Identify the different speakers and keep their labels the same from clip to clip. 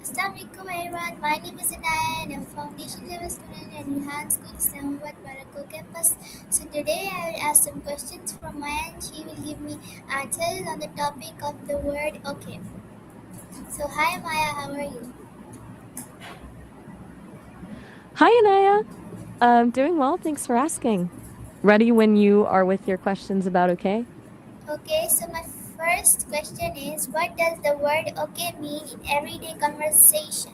Speaker 1: Assalamualaikum everyone, my name is Anaya and I'm a foundation level student at Rehan School, Islamabad, Barako campus. So today I will ask some questions from Maya and she will give me answers on the topic of the word okay. So hi Maya, how are you?
Speaker 2: Hi, Anaya. Doing well. Thanks for asking. Ready when you are with your questions about okay?
Speaker 1: Okay, so my first question is what does the word okay mean in everyday conversation?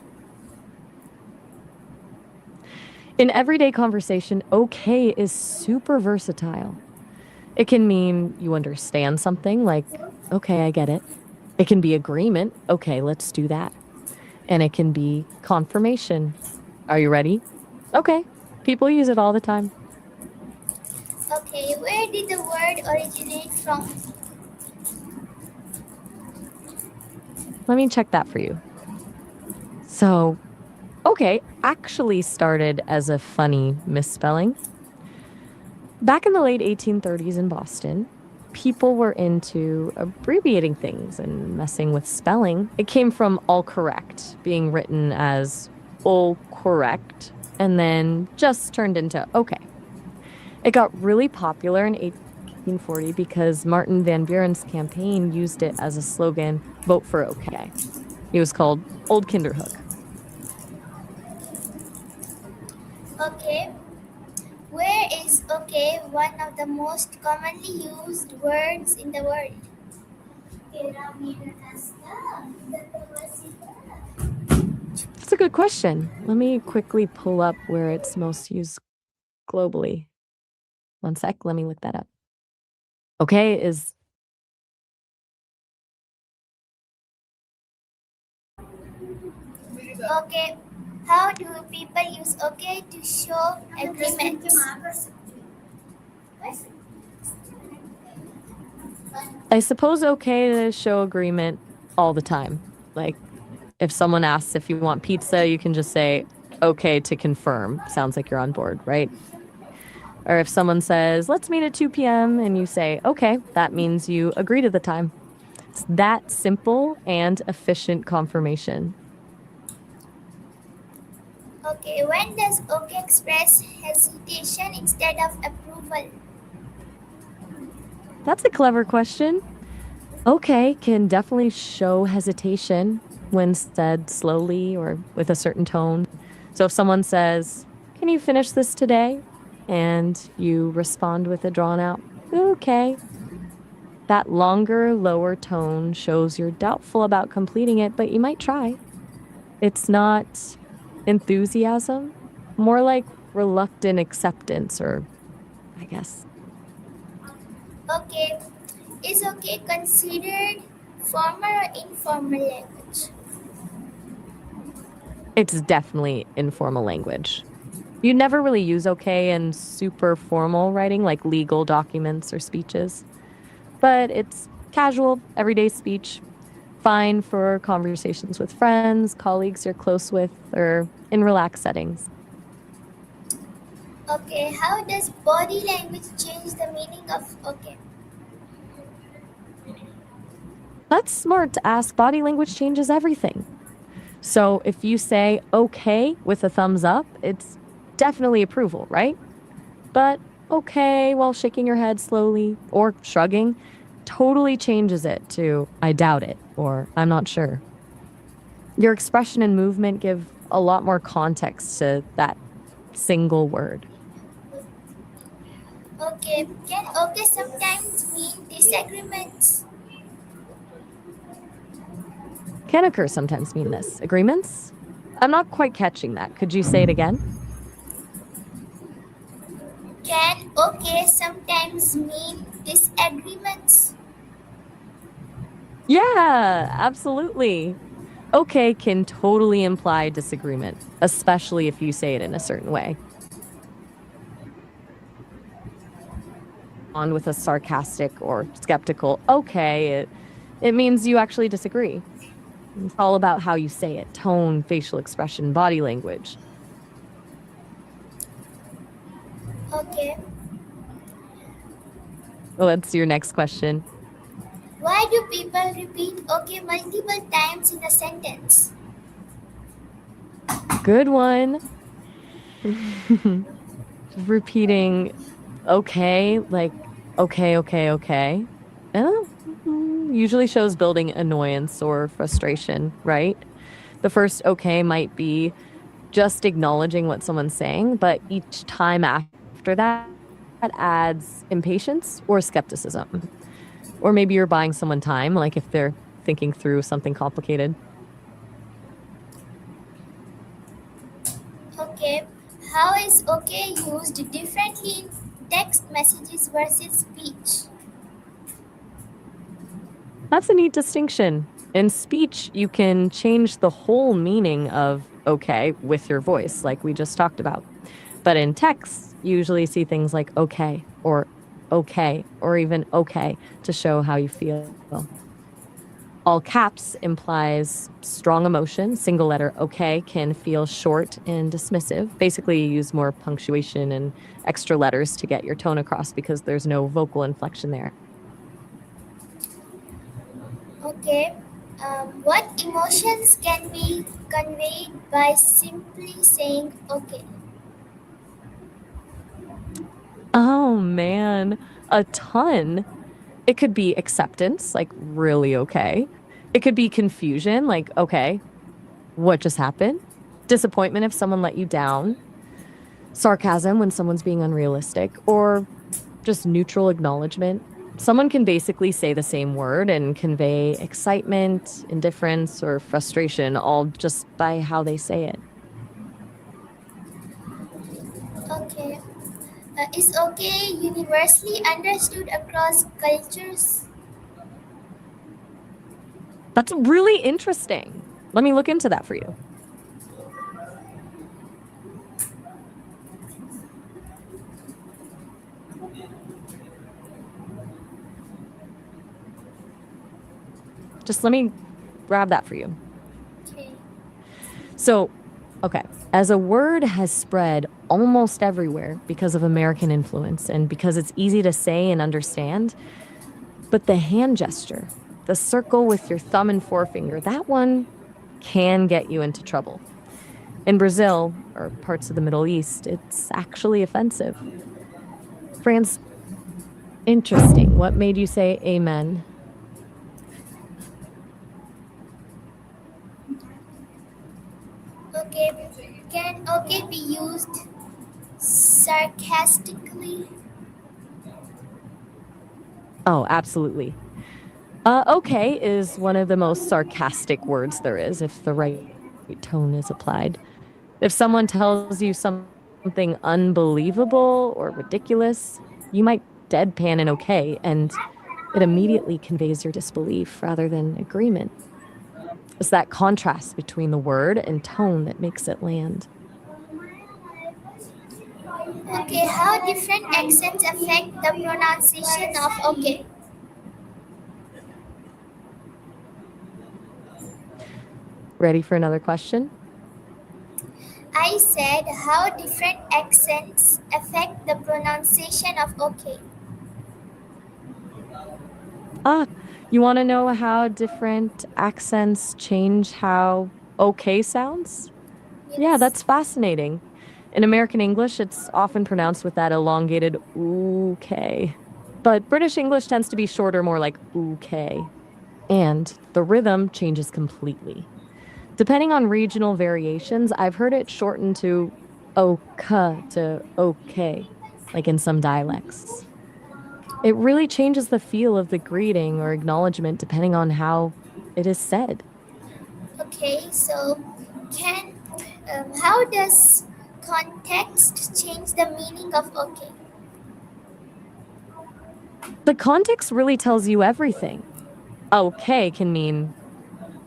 Speaker 2: In everyday conversation, okay is super versatile. It can mean you understand something, like, okay, I get it. It can be agreement, okay, let's do that. And it can be confirmation. Are you ready? Okay. People use it all the time.
Speaker 1: Okay, where did the word originate from?
Speaker 2: Let me check that for you. So, okay, actually started as a funny misspelling. Back in the late 1830s in Boston, people were into abbreviating things and messing with spelling. It came from all correct, being written as all correct, and then just turned into okay. It got really popular in 1840 because Martin Van Buren's campaign used it as a slogan, vote for okay. It was called Old Kinderhook.
Speaker 1: Okay, where is okay one of the most commonly used words in the world?
Speaker 2: That's a good question. Let me quickly pull up where it's most used globally. One sec, let me look that up. Okay is
Speaker 1: Okay, how do people use okay to show agreements?
Speaker 2: I suppose okay to show agreement all the time. Like if someone asks if you want pizza, you can just say okay to confirm. Sounds like you're on board, right? Or if someone says, let's meet at 2 p.m. and you say, okay, that means you agree to the time. It's that simple and efficient confirmation.
Speaker 1: Okay, when does okay express hesitation instead of approval?
Speaker 2: That's a clever question. Okay can definitely show hesitation when said slowly or with a certain tone. So if someone says, can you finish this today? And you respond with a drawn out, okay. That longer, lower tone shows you're doubtful about completing it, but you might try. It's not enthusiasm, more like reluctant acceptance, or I guess.
Speaker 1: Okay, is okay considered formal or informal language?
Speaker 2: It's definitely informal language. You never really use okay in super formal writing like legal documents or speeches, but it's casual, everyday speech, fine for conversations with friends, colleagues you're close with, or in relaxed settings.
Speaker 1: Okay, how does body language change the meaning of okay?
Speaker 2: That's smart to ask. Body language changes everything. So if you say okay with a thumbs up, it's definitely approval, right? But okay while shaking your head slowly or shrugging totally changes it to I doubt it or I'm not sure. Your expression and movement give a lot more context to that single word.
Speaker 1: Okay, can okay sometimes mean disagreements?
Speaker 2: Can occur sometimes mean this. Agreements? I'm not quite catching that. Could you say it again?
Speaker 1: Can okay sometimes mean disagreements?
Speaker 2: Yeah, absolutely. Okay can totally imply disagreement, especially if you say it in a certain way. On with a sarcastic or skeptical, okay, it means you actually disagree. It's all about how you say it, tone, facial expression, body language.
Speaker 1: Okay,
Speaker 2: Well, that's your next question.
Speaker 1: why do people repeat okay multiple times in a sentence?
Speaker 2: Good one. Repeating okay, like okay, okay, okay. Uh, Usually shows building annoyance or frustration, right? The first okay might be just acknowledging what someone's saying, but each time after that adds impatience or skepticism. Or maybe you're buying someone time, like if they're thinking through something complicated.
Speaker 1: Okay, how is okay used differently in text messages versus speech?
Speaker 2: That's a neat distinction. In speech, you can change the whole meaning of okay with your voice, like we just talked about. But in text, you usually see things like okay, or even okay to show how you feel. All caps implies strong emotion. Single letter okay can feel short and dismissive. Basically, you use more punctuation and extra letters to get your tone across because there's no vocal inflection there.
Speaker 1: Okay, what emotions can be conveyed by simply saying okay?
Speaker 2: Oh man, a ton. It could be acceptance, like really okay. It could be confusion, like okay, what just happened? Disappointment if someone let you down, sarcasm when someone's being unrealistic, or just neutral acknowledgement. Someone can basically say the same word and convey excitement, indifference, or frustration, all just by how they say it.
Speaker 1: Okay, is okay universally understood across cultures?
Speaker 2: That's really interesting. Let me look into that for you. Just let me grab that for you.
Speaker 1: Okay,
Speaker 2: So, okay, as a word has spread almost everywhere because of American influence and because it's easy to say and understand, but the hand gesture, the circle with your thumb and forefinger, that one can get you into trouble. In Brazil or parts of the Middle East, it's actually offensive. France, interesting. What made you say amen?
Speaker 1: okay, can okay be used sarcastically?
Speaker 2: Oh, absolutely. Okay is one of the most sarcastic words there is if the right tone is applied. If someone tells you something unbelievable or ridiculous, you might deadpan an okay, and it immediately conveys your disbelief rather than agreement. It's that contrast between the word and tone that makes it land.
Speaker 1: Okay, how different accents affect the pronunciation of okay?
Speaker 2: Ready for another question?
Speaker 1: I said how different accents affect the pronunciation of okay.
Speaker 2: Ah, you want to know how different accents change how okay sounds? Yeah,
Speaker 1: Yes.
Speaker 2: that's fascinating. In American English, it's often pronounced with that elongated okay. But British English tends to be shorter, more like okay. And the rhythm changes completely. Depending on regional variations, I've heard it shortened to oka to okay, like in some dialects. It really changes the feel of the greeting or acknowledgement depending on how it is said.
Speaker 1: Okay, so can how does context change the meaning of okay?
Speaker 2: The context really tells you everything. Okay can mean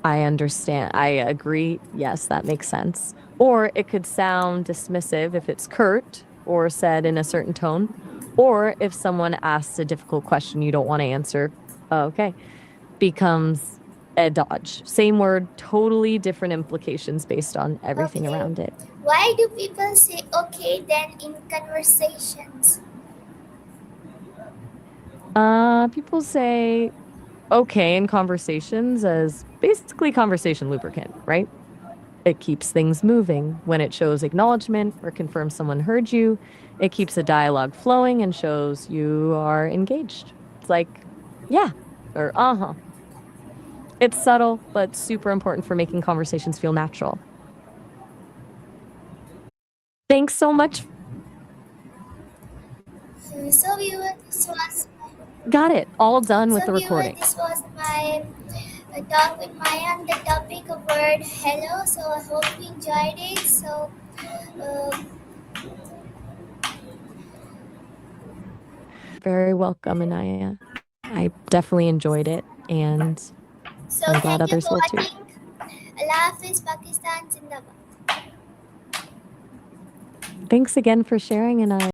Speaker 2: I understand, I agree, yes, that makes sense. Or it could sound dismissive if it's curt or said in a certain tone. Or if someone asks a difficult question you don't want to answer, okay, becomes a dodge. Same word, totally different implications based on everything
Speaker 1: Okay,
Speaker 2: around it.
Speaker 1: why do people say okay then in conversations?
Speaker 2: People say okay in conversations as basically conversation lubricant, right? It keeps things moving. When it shows acknowledgement or confirms someone heard you, it keeps a dialogue flowing and shows you are engaged. It's like, yeah, or uh-huh. It's subtle, but super important for making conversations feel natural. Thanks so much.
Speaker 1: So viewer, this was
Speaker 2: Got it. All done with
Speaker 1: so
Speaker 2: the
Speaker 1: viewer,
Speaker 2: recording.
Speaker 1: this was my talk with Maya on the topic of word hello. So I hope you enjoyed it. So. Uh,
Speaker 2: Very welcome, Anaya. I definitely enjoyed it, and
Speaker 1: so
Speaker 2: I'm glad
Speaker 1: thank you
Speaker 2: others
Speaker 1: for
Speaker 2: will too.
Speaker 1: watching. Allah Hafiz, Pakistan Zindabad.
Speaker 2: Thanks again for sharing, Anaya.